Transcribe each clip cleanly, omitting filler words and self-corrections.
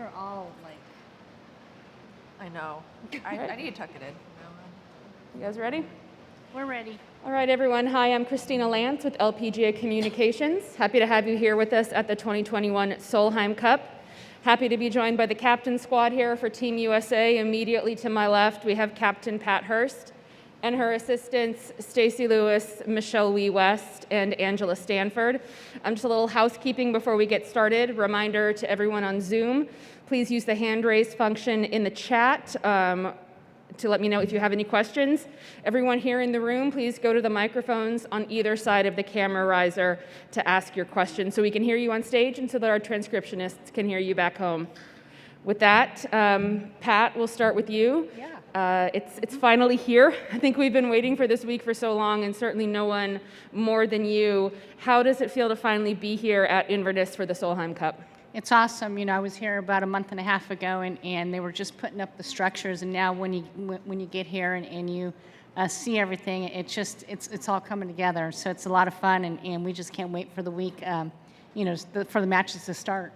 are all like... I know. I need to tuck it in. You guys ready? We're ready. All right, everyone. Hi, I'm Christina Lance with LPGA Communications. Happy to have you here with us at the 2021 Solheim Cup. Happy to be joined by the captain squad here for Team USA. Immediately to my left, we have Captain Pat Hurst and her assistants, Stacy Lewis, Michelle Wee West, and Angela Stanford. Just a little housekeeping before we get started. Reminder to everyone on Zoom, please use the hand raise function in the chat to let me know if you have any questions. Everyone here in the room, please go to the microphones on either side of the camera riser to ask your questions so we can hear you on stage and so that our transcriptionists can hear you back home. With that, Pat, we'll start with you. Yeah. It's finally here. I think we've been waiting for this week for so long, and certainly no one more than you. How does it feel to finally be here at Inverness for the Solheim Cup? It's awesome. I was here about a month and a half ago, and they were just putting up the structures. And now, when you get here and you see everything, it's all coming together. So it's a lot of fun, and we just can't wait for the week, for the matches to start.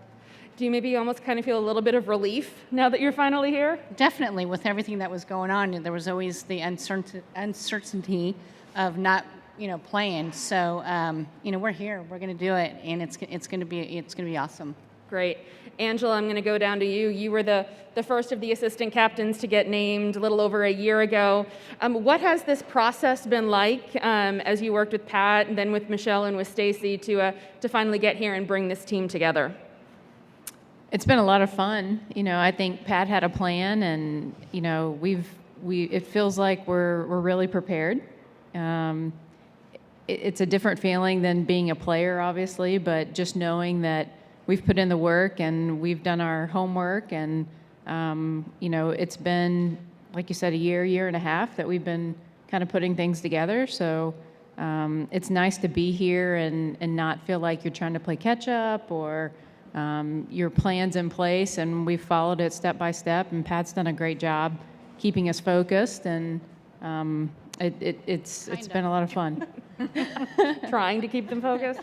Do you maybe almost kind of feel a little bit of relief now that you're finally here? Definitely. With everything that was going on, there was always the uncertainty of not, playing. So, we're here. We're going to do it, and it's going to be awesome. Great. Angela, I'm going to go down to you. You were the first of the assistant captains to get named a little over a year ago. What has this process been like as you worked with Pat and then with Michelle and with Stacy to finally get here and bring this team together? It's been a lot of fun. I think Pat had a plan, and it feels like we're really prepared. It's a different feeling than being a player, obviously, but just knowing that we've put in the work and we've done our homework, and it's been, like you said, a year and a half that we've been kind of putting things together. So it's nice to be here and not feel like you're trying to play catch up or your plan's in place, and we've followed it step by step, and Pat's done a great job keeping us focused, and it's been a lot of fun. Trying to keep them focused?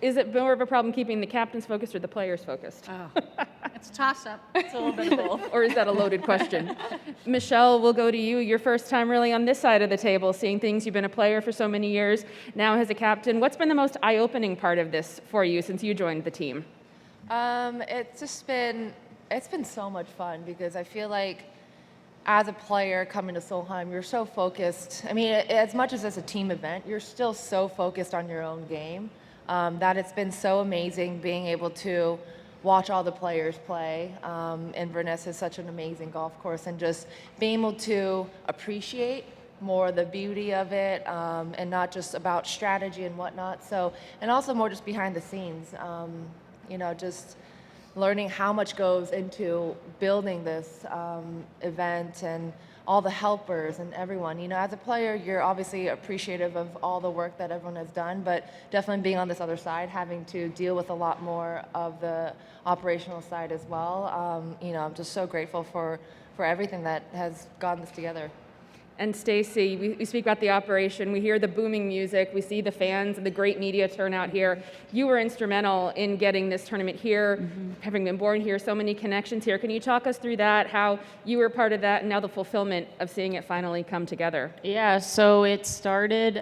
Is it more of a problem keeping the captains focused or the players focused? Oh, it's a toss-up. It's a little bit of both. Or is that a loaded question? Michelle, we'll go to you. Your first time really on this side of the table, seeing things. You've been a player for so many years, now as a captain. What's been the most eye-opening part of this for you since you joined the team? It's been so much fun because I feel like as a player coming to Solheim, you're so focused. I mean, as much as it's a team event, you're still so focused on your own game that it's been so amazing being able to watch all the players play. Inverness is such an amazing golf course, and just being able to appreciate more the beauty of it, and not just about strategy and whatnot. So, and also more just behind the scenes. Just learning how much goes into building this event and all the helpers and everyone. As a player, you're obviously appreciative of all the work that everyone has done, but definitely being on this other side, having to deal with a lot more of the operational side as well. I'm just so grateful for everything that has gotten this together. And Stacy, we speak about the operation, we hear the booming music, we see the fans and the great media turnout here. You were instrumental in getting this tournament here, having been born here, so many connections here. Can you talk us through that, how you were part of that, and now the fulfillment of seeing it finally come together? Yeah, so it started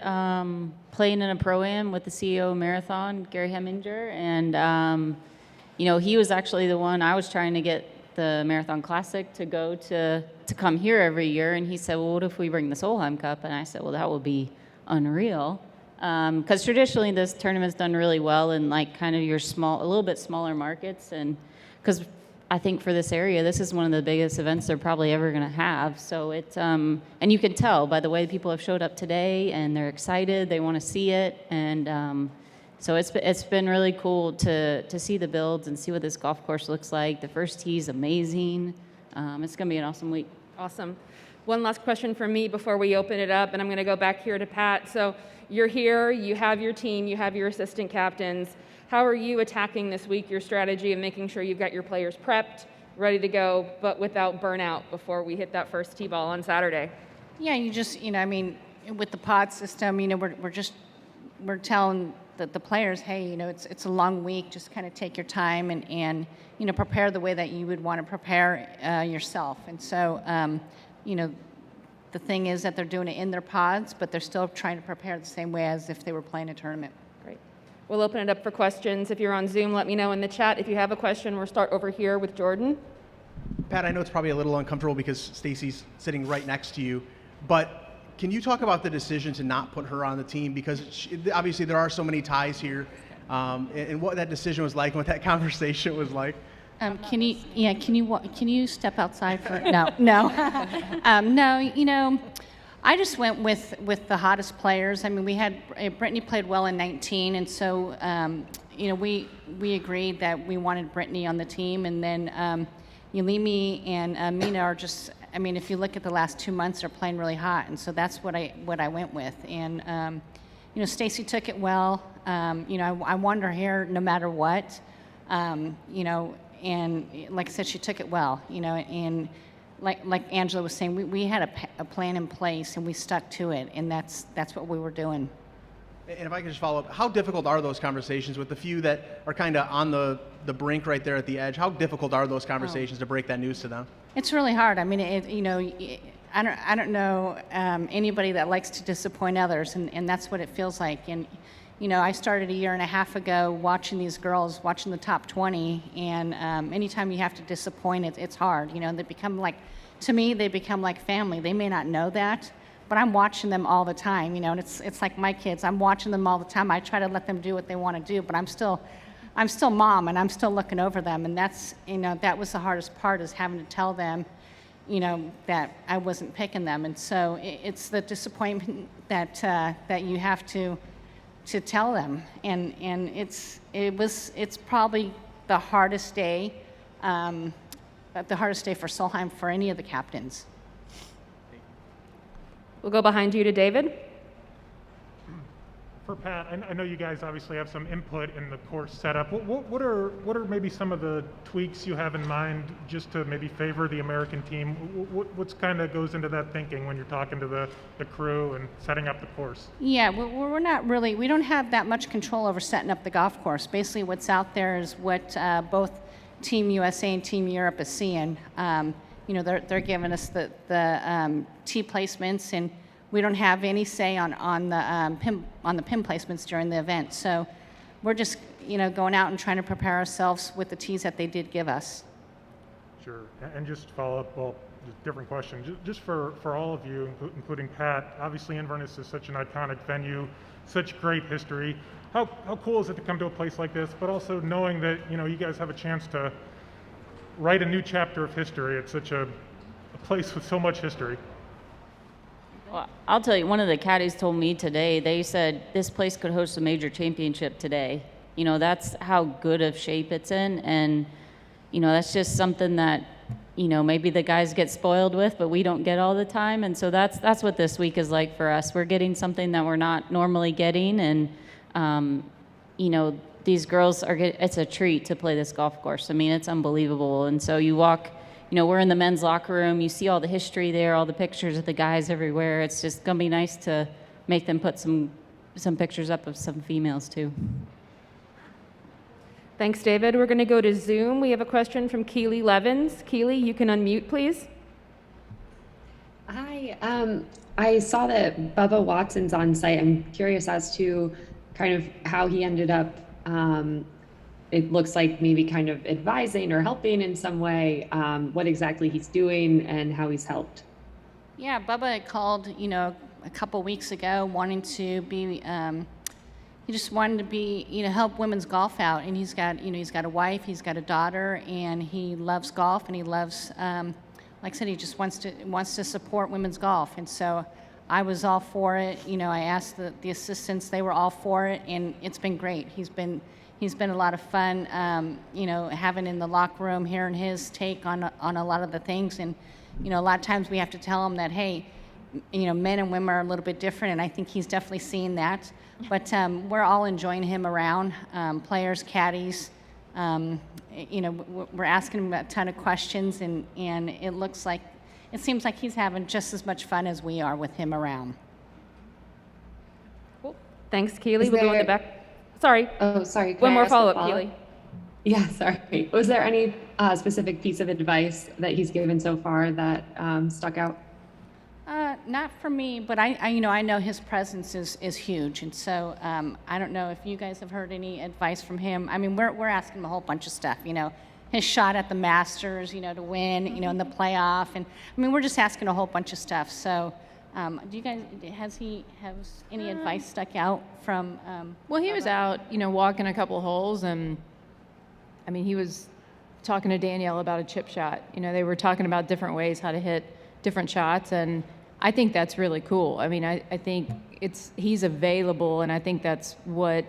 playing in a Pro-Am with the CEO of Marathon, Gary Heminger, and he was actually the one I was trying to get the Marathon Classic to go to come here every year, and he said, well, what if we bring the Solheim Cup? And I said, well, that would be unreal, because traditionally this tournament's done really well in like kind of your a little bit smaller markets, and because I think for this area this is one of the biggest events they're probably ever going to have. So it's and you can tell by the way people have showed up today, and they're excited, they want to see it, and so it's been really cool to see the builds and see what this golf course looks like. The first tee is amazing. It's going to be an awesome week. Awesome. One last question from me before we open it up, and I'm going to go back here to Pat. So you're here, you have your team, you have your assistant captains. How are you attacking this week, your strategy of making sure you've got your players prepped, ready to go, but without burnout before we hit that first tee ball on Saturday? Yeah, you just, with the pod system, we're just we're telling the players, hey, you know, it's a long week. Just kind of take your time and you know, prepare the way that you would want to prepare yourself. And so, you know, the thing is that they're doing it in their pods, but they're still trying to prepare the same way as if they were playing a tournament. Great. We'll open it up for questions. If you're on Zoom, let me know in the chat. If you have a question, we'll start over here with Jordan. Pat, I know it's probably a little uncomfortable because Stacy's sitting right next to you, but can you talk about the decision to not put her on the team? Because obviously there are so many ties here, and what that decision was like, and what that conversation was like. Can you step outside for no. No, you know, I just went with the hottest players. I mean, we had Brittany played well in 19, and so you know, we agreed that we wanted Brittany on the team, and then Yulimi and Mina are just. I mean, if you look at the last 2 months, they're playing really hot, and so that's what I went with. And you know, Stacy took it well. You know, I wanted her here no matter what. You know. And like I said, she took it well, you know, and like Angela was saying, we had a plan in place and we stuck to it, and that's what we were doing. And if I could just follow up, how difficult are those conversations with the few that are kind of on the brink right there at the edge? How difficult are those conversations to break that news to them? It's really hard. I mean, you know, I don't know anybody that likes to disappoint others, and that's what it feels like. And you know, I started a year and a half ago watching these girls, watching the top 20, and anytime you have to disappoint, it's hard. You know, they become like, to me, they become like family. They may not know that, but I'm watching them all the time, you know, and it's like my kids. I'm watching them all the time. I try to let them do what they want to do, but I'm still mom, and I'm still looking over them, and that's, you know, that was the hardest part, is having to tell them, you know, that I wasn't picking them. And so it's the disappointment that you have to tell them, and it's probably the hardest day for Solheim for any of the captains. We'll go behind you to David. For Pat, I know you guys obviously have some input in the course setup. What are maybe some of the tweaks you have in mind just to maybe favor the American team? What's kind of goes into that thinking when you're talking to the crew and setting up the course? Yeah, we're not really, we don't have that much control over setting up the golf course. Basically what's out there is what both Team USA and Team Europe is seeing. You know, they're giving us the tee placements, and we don't have any say on the pin placements during the event. So we're just, you know, going out and trying to prepare ourselves with the tees that they did give us. Sure. And just to follow up, well, different question. Just for all of you, including Pat, obviously Inverness is such an iconic venue, such great history. How cool is it to come to a place like this, but also knowing that, you know, you guys have a chance to write a new chapter of history at such a place with so much history? Well, I'll tell you, one of the caddies told me today, they said this place could host a major championship today. You know, that's how good of shape it's in. And, you know, that's just something that, you know, maybe the guys get spoiled with, but we don't get all the time. And so that's what this week is like for us. We're getting something that we're not normally getting. And, you know, these girls it's a treat to play this golf course. I mean, it's unbelievable. And so you walk, you know, we're in the men's locker room. You see all the history there, all the pictures of the guys everywhere. It's just going to be nice to make them put some pictures up of some females, too. Thanks, David. We're going to go to Zoom. We have a question from Keely Levins. Keely, you can unmute, please. Hi. I saw that Bubba Watson's on site. I'm curious as to kind of how he ended up, it looks like maybe kind of advising or helping in some way, what exactly he's doing and how he's helped. Yeah, Bubba had called, you know, a couple weeks ago wanting to be, he just wanted to be, you know, help women's golf out. And he's got, you know, he's got a wife, he's got a daughter, and he loves golf, and he loves, like I said, he just wants to support women's golf. And so I was all for it. You know, I asked the assistants, they were all for it, and it's been great. He's been a lot of fun, you know, having in the locker room, hearing his take on a lot of the things. And, you know, a lot of times we have to tell him that, hey, you know, men and women are a little bit different, and I think he's definitely seeing that. But we're all enjoying him around, players, caddies. You know, we're asking him a ton of questions, and it seems like he's having just as much fun as we are with him around. Cool. Thanks, Keely. Is We'll go in the there- back. Sorry. Oh, sorry. Can One I more ask a follow-up, follow-up? Keely. Yeah, sorry. Was there any specific piece of advice that he's given so far that stuck out? Not for me, but I know his presence is huge, and so I don't know if you guys have heard any advice from him. I mean, we're asking him a whole bunch of stuff, his shot at the Masters, to win, in the playoff, and I mean, we're just asking a whole bunch of stuff. So, do you guys has any advice stuck out from? Well, he was out, walking a couple holes, and I mean, he was talking to Danielle about a chip shot. They were talking about different ways how to hit different shots, and I think that's really cool. I mean, I think he's available, and I think that's what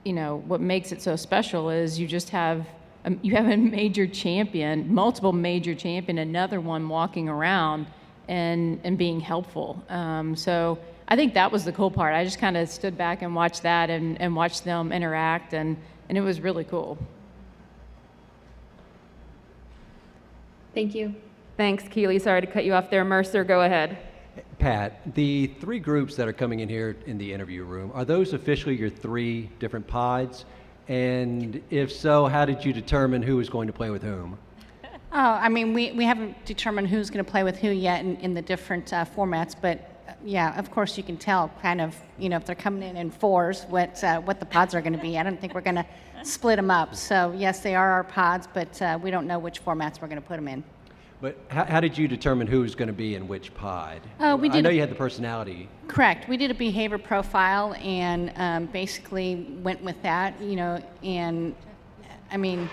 makes it so special is you just have you have a major champion, multiple major champion, another one walking around and being helpful. So I think that was the cool part. I just kind of stood back and watched that and watched them interact, and it was really cool. Thank you. Thanks, Keely. Sorry to cut you off there. Mercer, go ahead. Pat, the 3 groups that are coming in here in the interview room, are those officially your 3 different pods? And if so, how did you determine who was going to play with whom? Oh, I mean, we haven't determined who's going to play with who yet in the different formats, but yeah, of course you can tell kind of, if they're coming in 4s, what the pods are going to be. I don't think we're going to split them up. So yes, they are our pods, but we don't know which formats we're going to put them in. But how did you determine who was going to be in which pod? We I did know you had the personality. Correct. We did a behavior profile and basically went with that, and I mean,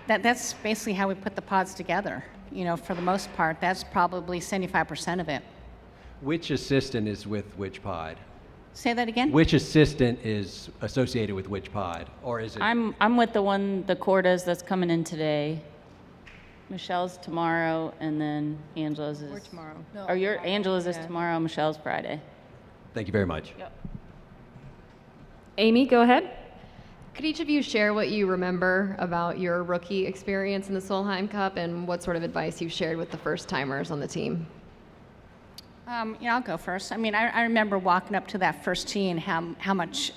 that's basically how we put the pods together. For the most part, that's probably 75% of it. Which assistant is with which pod? Say that again? Which assistant is associated with which pod? Or is it? I'm with the Cordas that's coming in today. Michelle's tomorrow, and then Angela's is tomorrow. Or Angela's is tomorrow. Michelle's Friday. Thank you very much. Yep. Amy, go ahead. Could each of you share what you remember about your rookie experience in the Solheim Cup and what sort of advice you've shared with the first-timers on the team? I'll go first. I mean, I remember walking up to that first tee and how much,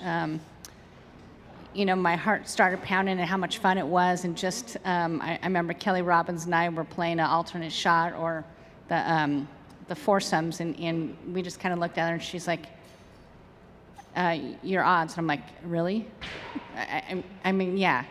my heart started pounding and how much fun it was. And just, I remember Kelly Robbins and I were playing an alternate shot or the foursomes, and we just kind of looked at her and she's like, your odds. And I'm like, really? I mean, yeah.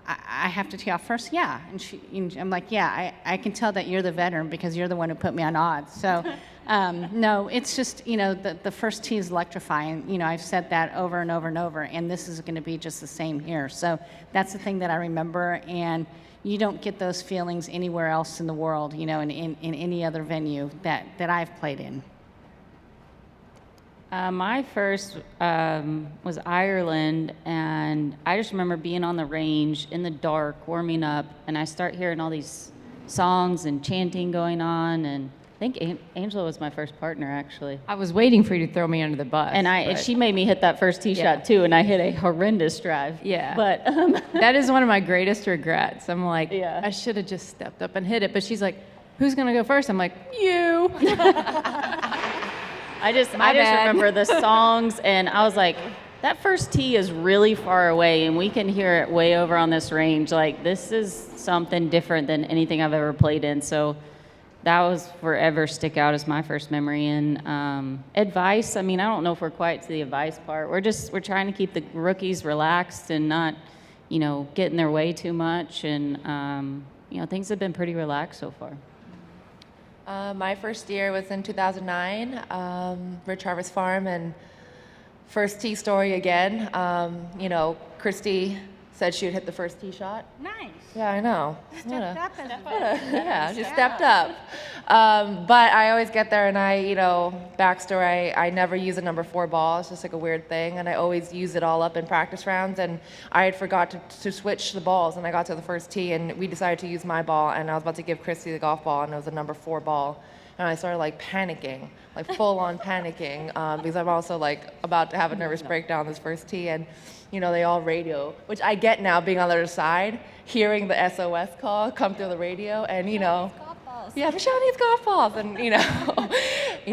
I have to tee off first? Yeah. And I'm like, yeah, I can tell that you're the veteran because you're the one who put me on odds. So, no, it's just, the first tee is electrifying. I've said that over and over and over, and this is going to be just the same here. So that's the thing that I remember, and you don't get those feelings anywhere else in the world, in any other venue that I've played in. My first was Ireland, and I just remember being on the range in the dark, warming up, and I start hearing all these songs and chanting going on, and I think Angela was my first partner, actually. I was waiting for you to throw me under the bus. And she made me hit that first tee Yeah. shot, too, and I hit a horrendous drive. Yeah. But That is one of my greatest regrets. I'm like, Yeah. I should have just stepped up and hit it. But she's like, who's going to go first? I'm like, you. I just bad. remember the songs, and I was like, that first tee is really far away, and we can hear it way over on this range. Like, this is something different than anything I've ever played in. So that was forever stick out as my first memory. And advice, I mean, I don't know if we're quite to the advice part. We're trying to keep the rookies relaxed and not, get in their way too much. And, things have been pretty relaxed so far. My first year was in 2009, Rich Harvest Farm, and first tee story again. Christy said she would hit the first tee shot. Nice. Yeah, I know. Stepped up as Yeah, she stepped up. But I always get there, and backstory, I never use a number 4 ball. It's just like a weird thing, and I always use it all up in practice rounds. And I had forgot to switch the balls, and I got to the first tee, and we decided to use my ball, and I was about to give Christy the golf ball, and it was a number 4 ball. And I started panicking, full on panicking, because I'm also about to have a nervous breakdown this first tee, and they all radio, which I get now being on the other side, hearing the SOS call come through the radio, and balls. Yeah, Michelle needs golf balls, and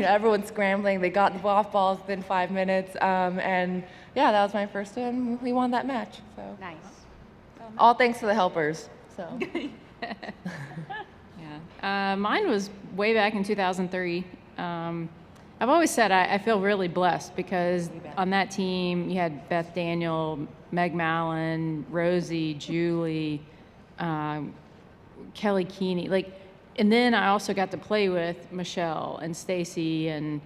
everyone's scrambling. They got the golf balls within 5 minutes, and yeah, that was my first one. We won that match. So Nice. all thanks to the helpers. So Yeah. Mine was way back in 2003. I've always said I feel really blessed because on that team you had Beth Daniel, Meg Mallon, Rosie, Julie, Kelly Keeney, and then I also got to play with Michelle and Stacy and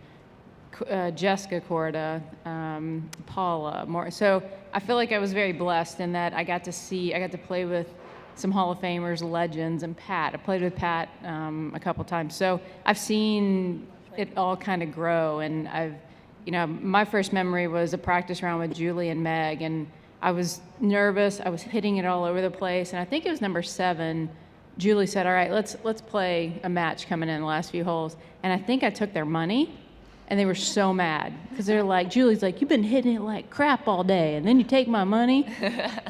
Jessica Corda, Paula, more. So I feel like I was very blessed in that I got to play with some Hall of Famers, legends, and Pat. I played with Pat a couple times. So I've seen it all kind of grow, and my first memory was a practice round with Julie and Meg, and I was nervous. I was hitting it all over the place, and I think it was number 7. Julie said, "All right, let's play a match coming in the last few holes," and I think I took their money, and they were so mad because they're like, Julie's like, "You've been hitting it like crap all day, and then you take my money."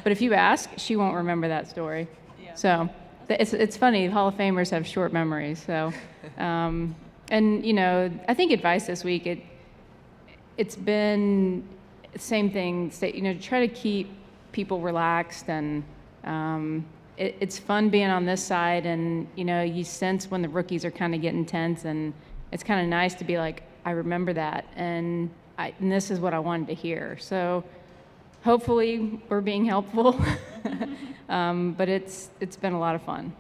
But if you ask, she won't remember that story. Yeah. So it's funny. Hall of Famers have short memories. So. And, I think advice this week, it's been the same thing, try to keep people relaxed, and it's fun being on this side, and, you sense when the rookies are kind of getting tense, and it's kind of nice to be like, I remember that, and this is what I wanted to hear. So hopefully we're being helpful, but it's been a lot of fun.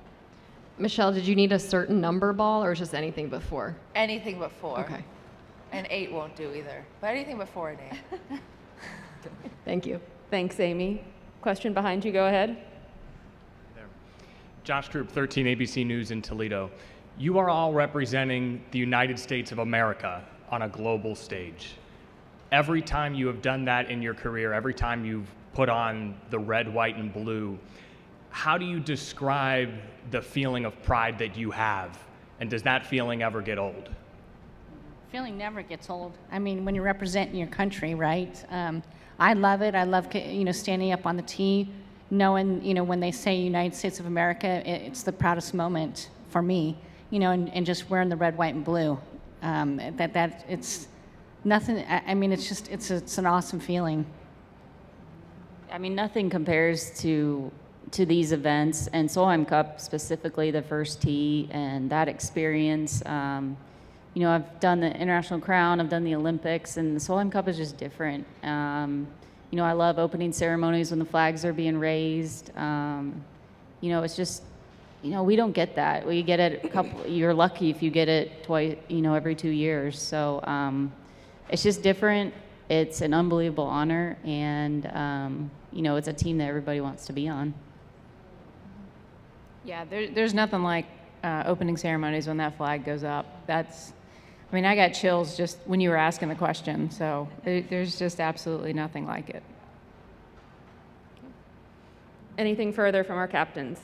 Michelle, did you need a certain number ball or just anything before? anything but 4. Okay. And 8 won't do either. But anything but 4 and 8. Thank you. Thanks, Amy. Question behind you, go ahead. Josh Group, 13 ABC News in Toledo. You are all representing the United States of America on a global stage. Every time you have done that in your career, every time you've put on the red, white, and blue, how do you describe the feeling of pride that you have? And does that feeling ever get old? Feeling never gets old. I mean, when you're representing your country, right? I love it. I love, standing up on the tee, knowing, when they say United States of America, it's the proudest moment for me, and just wearing the red, white, and blue. That it's nothing. I mean, it's an awesome feeling. I mean, nothing compares to these events, and Solheim Cup specifically, the first tee, and that experience. I've done the International Crown, I've done the Olympics, and the Solheim Cup is just different. I love opening ceremonies when the flags are being raised. It's just, we don't get that. We get it you're lucky if you get it twice, every 2 years. So it's just different. It's an unbelievable honor, and, it's a team that everybody wants to be on. Yeah, there's nothing like opening ceremonies when that flag goes up. I got chills just when you were asking the question, so there's just absolutely nothing like it. Anything further from our captains?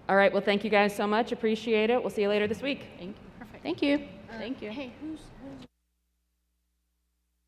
All right, well, thank you guys so much. Appreciate it. We'll see you later this week. Thank you. Thank you. Thank you. Hey, who's